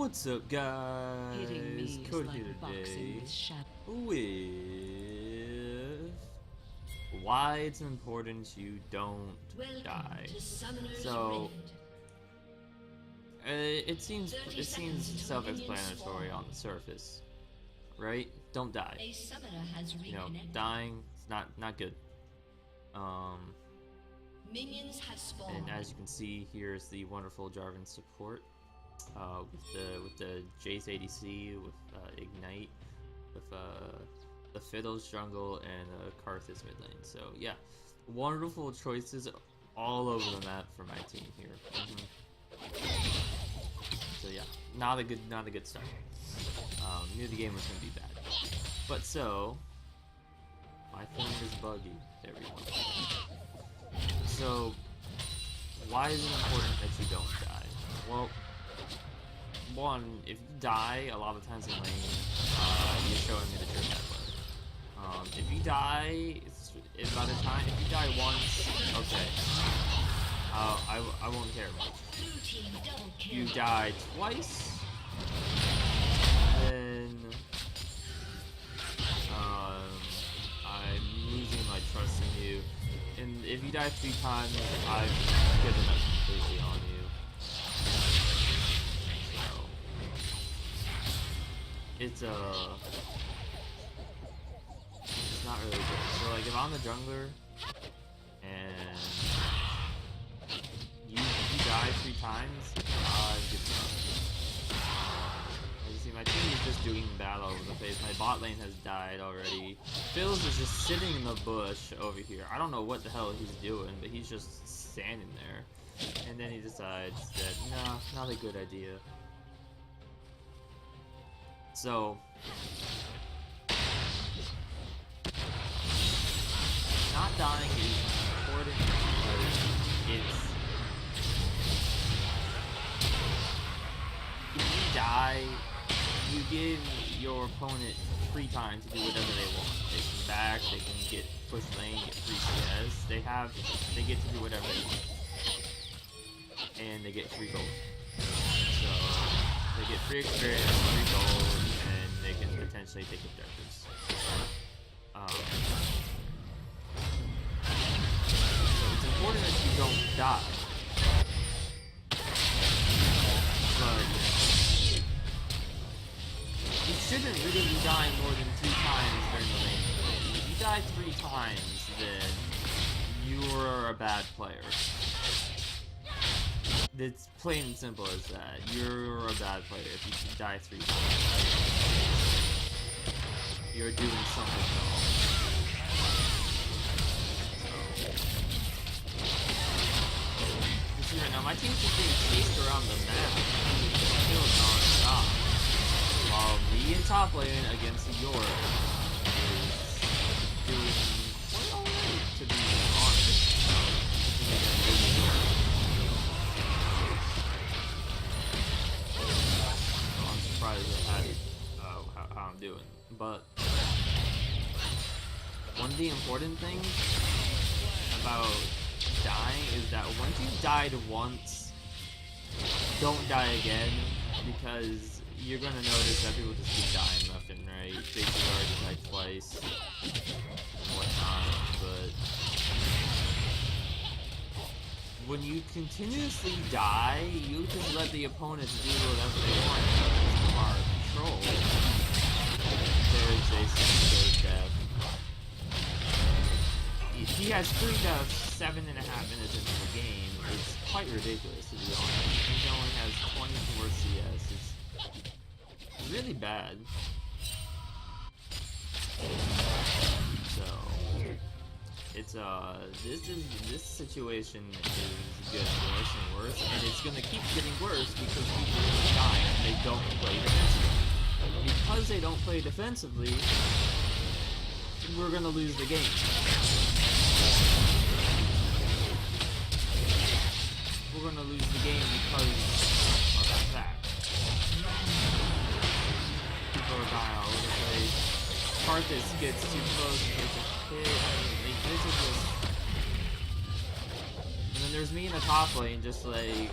What's up, guys? Code here today with why it's important you don't die. So it seems self-explanatory on the surface, right? Don't die. You know, dying is not good. Minions have spawned. And as you can see, here's the wonderful Jarvan support. With the Jace ADC, with Ignite, with the Fiddles jungle, and Karthus mid lane. So yeah, wonderful choices all over the map for my team here. So yeah, not a good start. Knew the game was gonna be bad, but so my phone is buggy. There we go. So why is it important that you don't die? Well, one, if you die a lot of times in lane, you're showing me that you're a bad player. If you die, by the time, if you die once, okay, I won't care much. You die twice, then I'm losing my trust in you. And if you die 3 times, I've given up completely on you. It's not really good. So like if I'm the jungler and you die 3 times, I've given up. As you see, my team is just doing bad all over the place. My bot lane has died already. Phils is just sitting in the bush over here. I don't know what the hell he's doing, but he's just standing there. And then he decides that, nah, not a good idea. So, not dying is important because if you die, you give your opponent free time to do whatever they want. They can back, they can get push lane, get free CS. They get to do whatever they want, and they get free gold. So they get free experience, free gold. They can potentially take objectives. So it's important that you don't die. But you shouldn't really be dying more than 3 times during the lane phase. If you die 3 times, then you're a bad player. It's plain and simple as that. You're a bad player if you die 3 times. You're doing something wrong. You see right now, my team's just being chased around the map. Still non-stop. While me in top lane against York is doing quite alright, to be honest. So I'm surprised at how I'm doing. But one of the important things about dying is that once you've died once, don't die again, because you're gonna notice that people just keep dying left and right. Basically already died twice and whatnot, but when you continuously die, you just let the opponents do whatever they want from our control. There's Jason death. He has 3 deaths 7.5 minutes into the game. It's quite ridiculous, to be honest. He only has 24 CS. It's really bad. So it's this situation is getting worse and worse, and it's gonna keep getting worse because people are dying and they don't play defensively. Because they don't play defensively, we're gonna lose the game. We're gonna lose the game because of that. People are dying all over the place. Karthus gets too close and gets a hit. This is just... And then there's me in the top lane, just like...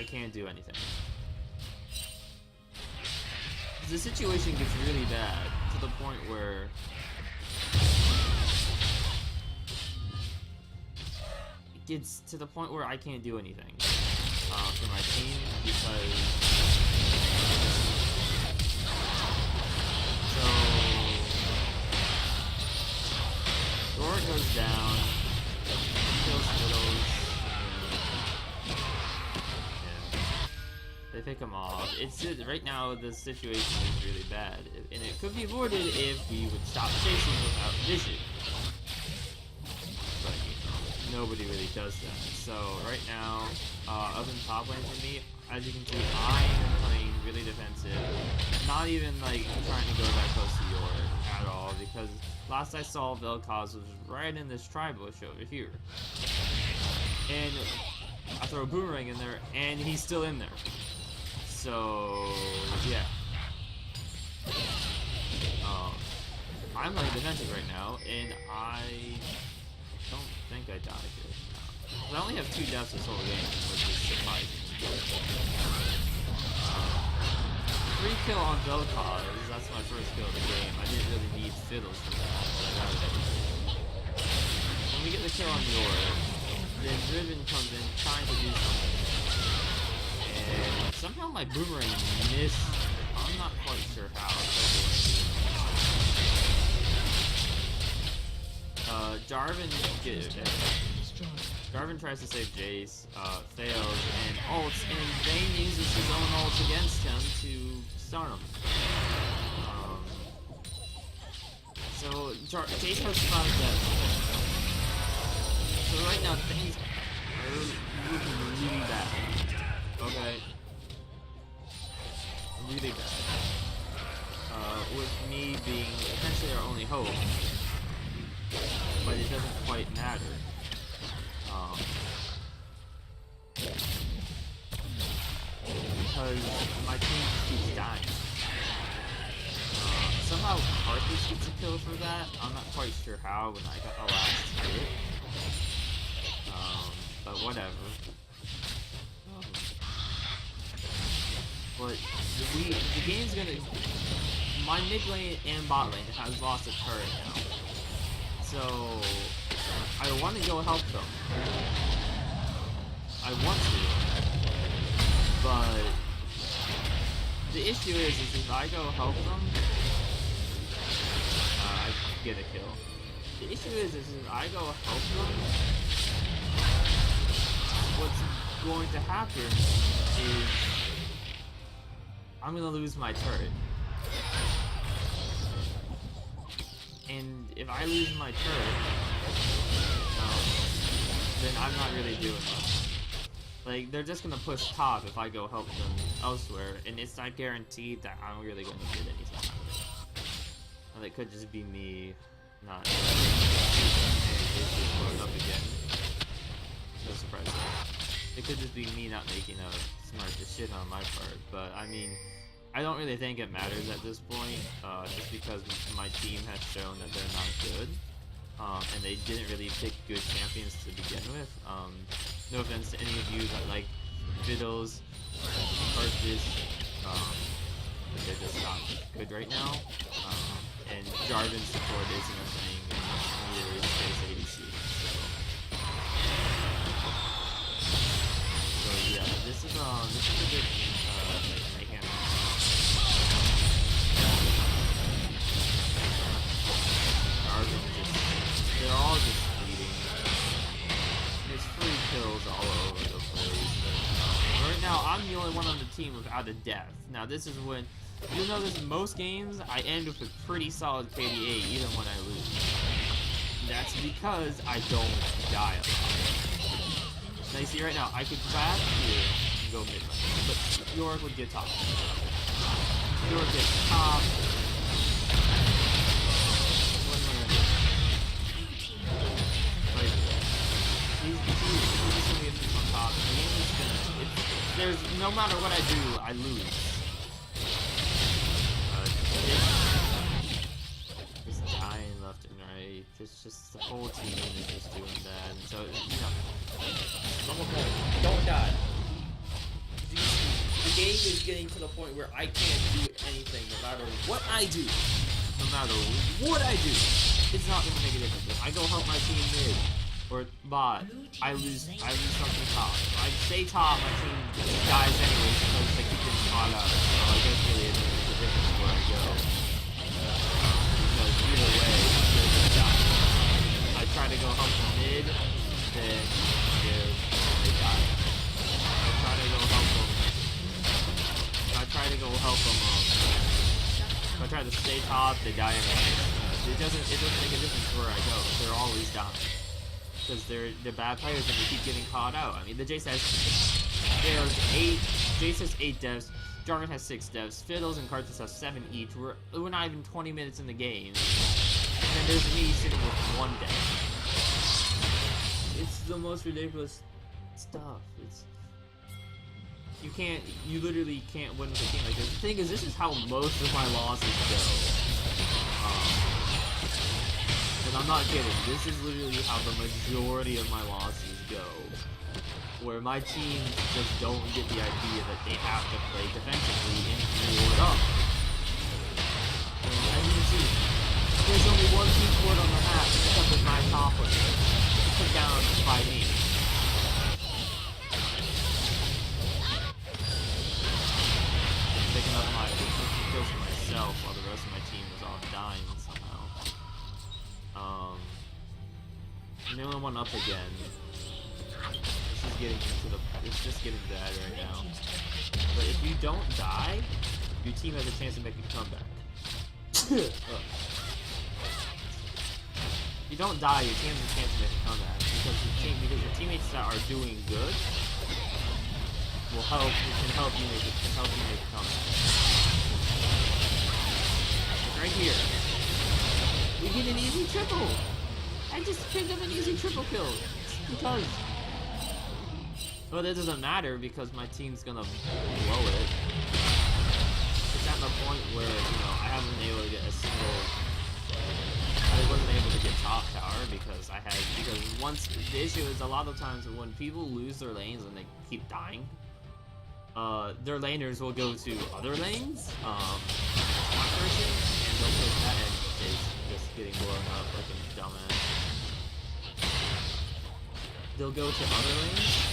I can't do anything. The situation gets really bad to the point where I can't do anything for my team because Dora goes down, kills Fiddles, they pick him off. Right now the situation is really bad, and it could be avoided if we would stop chasing without vision. But nobody really does that. So right now, up in top lane for me, as you can see, I am playing really defensive. Not even like trying to go that close to Yorick at all, because last I saw Vel'Koz was right in this tri-bush over here. And I throw a boomerang in there, and he's still in there. So yeah. I'm playing defensive right now, and I don't think I died here. No. I only have 2 deaths this whole game, which is surprising. Free kill on Vel'Koz, that's my first kill of the game. I didn't really need Fiddles for that, but I got it anyway. When we get the kill on Yorick, then Driven comes in trying to do something. And somehow my boomerang missed. I'm not quite sure how. Jarvan tries to save Jace, fails, and ults, and Vayne uses his own ult against him to stun him. So Jace has survived that. So right now things are looking really bad. Okay? Really bad. With me being essentially our only hope. But it doesn't quite matter. Because my team keeps dying. Somehow Karthus gets a kill for that. I'm not quite sure how when I got the last hit. But whatever. But the game's gonna... My mid lane and bot lane has lost a turret now. So I want to go help them. I want to. But the issue is if I go help them, I get a kill. The issue is if I go help them, what's going to happen is I'm going to lose my turret. And if I lose my turret, then I'm not really doing much. Like, they're just gonna push top if I go help them elsewhere, and it's not guaranteed that I'm really gonna get anything out of it. And it could just be me not... And it's just blown up again. No surprise there. It could just be me not making a smart decision on my part, but I mean, I don't really think it matters at this point, just because my team has shown that they're not good, and they didn't really pick good champions to begin with. No offense to any of you that like Fiddles, Karthus, but they're just not good right now. And Jarvan's support isn't a thing, and neither is Jace ADC. So yeah, this is a good hand. They're all just fleeting. There's free kills all over the place. Right now, I'm the only one on the team without a death. Now, this is when you'll notice most games I end with a pretty solid KDA even when I lose. That's because I don't die a lot. Now, you see right now, I could grab here and go mid, but Yorick would get top. Yorick gets top. There's no matter what I do, I lose. Just dying left and right. Just the whole team is just doing that. And so, you know, Don't die. game is getting to the point where I can't do anything no matter what I do. No matter what I do, it's not gonna make a difference. If I go help my team mid or bot, I lose something top. If I stay top, my team dies anyway because they keep getting caught out. So I guess really it doesn't make a difference where I go. Because either way, they're gonna die. I try to go help them mid, then they die. I try to go help them. I try to go help them. If I try to stay top, they die anyway. It doesn't make a difference where I go. They're always dying because they're bad players and they keep getting caught out. I mean, the Jace has 8 deaths. Jarvan has 6 deaths. Fiddles and Karthus have 7 each. We're not even 20 minutes in the game, and then there's me sitting with 1 death. It's the most ridiculous stuff. You literally can't win with a team like this. The thing is, this is how most of my losses go. And I'm not kidding. This is literally how the majority of my losses go. Where my teams just don't get the idea that they have to play defensively and ward up. And as you can see, there's only one team ward on the map, except with my top one. Put down by me. Picking up my kills for myself while the rest of my team was all dying somehow. Nailing one up again. It's just getting bad right now. But if you don't die, your team has a chance to make a comeback. If you don't die, your team has a chance to make a comeback because your teammates that are doing good can help you make a comeback. It's right here. We get an easy triple. I just picked up an easy triple kill. Because. But it doesn't matter because my team's gonna blow it. It's at the point where, I haven't been able to get a single. I wasn't able to get top tower because once the issue is a lot of times when people lose their lanes and they keep dying, their laners will go to other lanes, and they'll take that and is just getting blown up like a dumbass. They'll go to other lanes,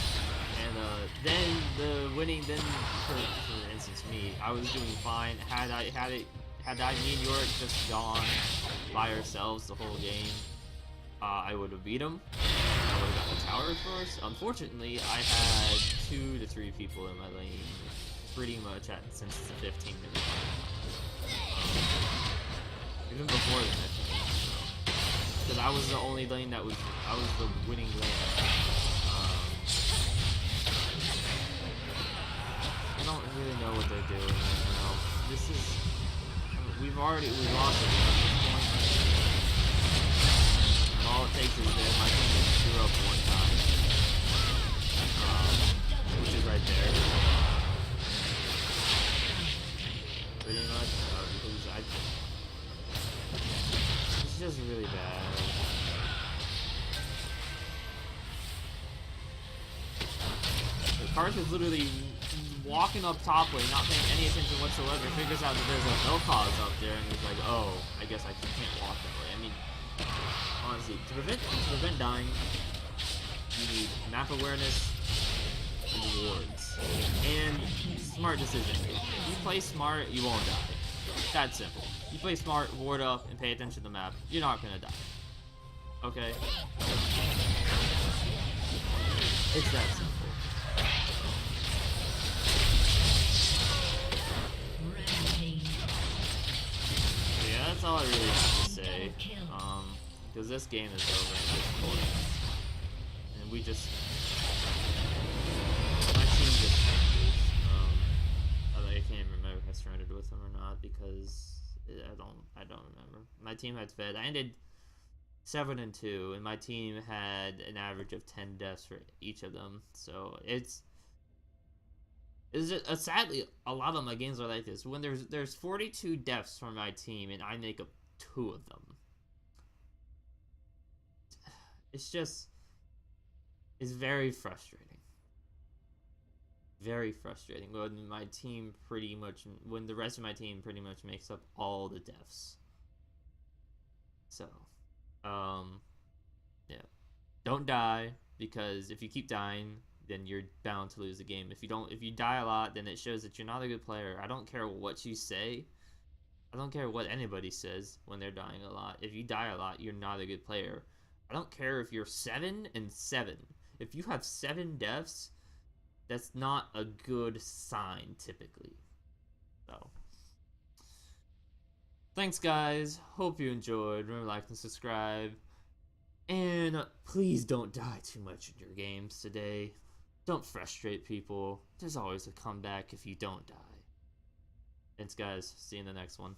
and then for instance me, I was doing fine. Had me and York just gone by ourselves the whole game, I would have beat him. I would have got the tower first. Unfortunately, I had 2 to 3 people in my lane pretty much since the 15-minute mark. Even before then, I think. Because I was the only lane I was the winning lane. I don't really know what they're doing right now. We've lost it at this point. All it takes is that my team just screw up one time. Which is right there. Pretty much, because it's just really bad. Karth is literally walking up top lane, not paying any attention whatsoever, figures out that there's a no cause up there, and he's like, oh, I guess I can't walk that way. I mean, honestly, to prevent dying, you need map awareness and wards. And smart decision. If you play smart, you won't die. That's simple. You play smart, ward up, and pay attention to the map, you're not gonna die. Okay? It's that simple. Yeah, that's all I really have to say. Because this game is over at this point. And my team just changes. I can't remember if I surrendered with them or not because I don't remember. My team had fed. I ended 7-2, and my team had an average of 10 deaths for each of them. So it's just, sadly, a lot of my games are like this. When there's 42 deaths from my team, and I make up 2 of them. It's very frustrating. Very frustrating when my team when the rest of my team pretty much makes up all the deaths. So, yeah. Don't die, because if you keep dying, then you're bound to lose the game. If you die a lot, then it shows that you're not a good player. I don't care what you say. I don't care what anybody says when they're dying a lot. If you die a lot, you're not a good player. I don't care if you're 7 and 7. If you have 7 deaths, that's not a good sign typically. So, thanks guys. Hope you enjoyed. Remember to like and subscribe. And please don't die too much in your games today. Don't frustrate people. There's always a comeback if you don't die. Thanks guys. See you in the next one.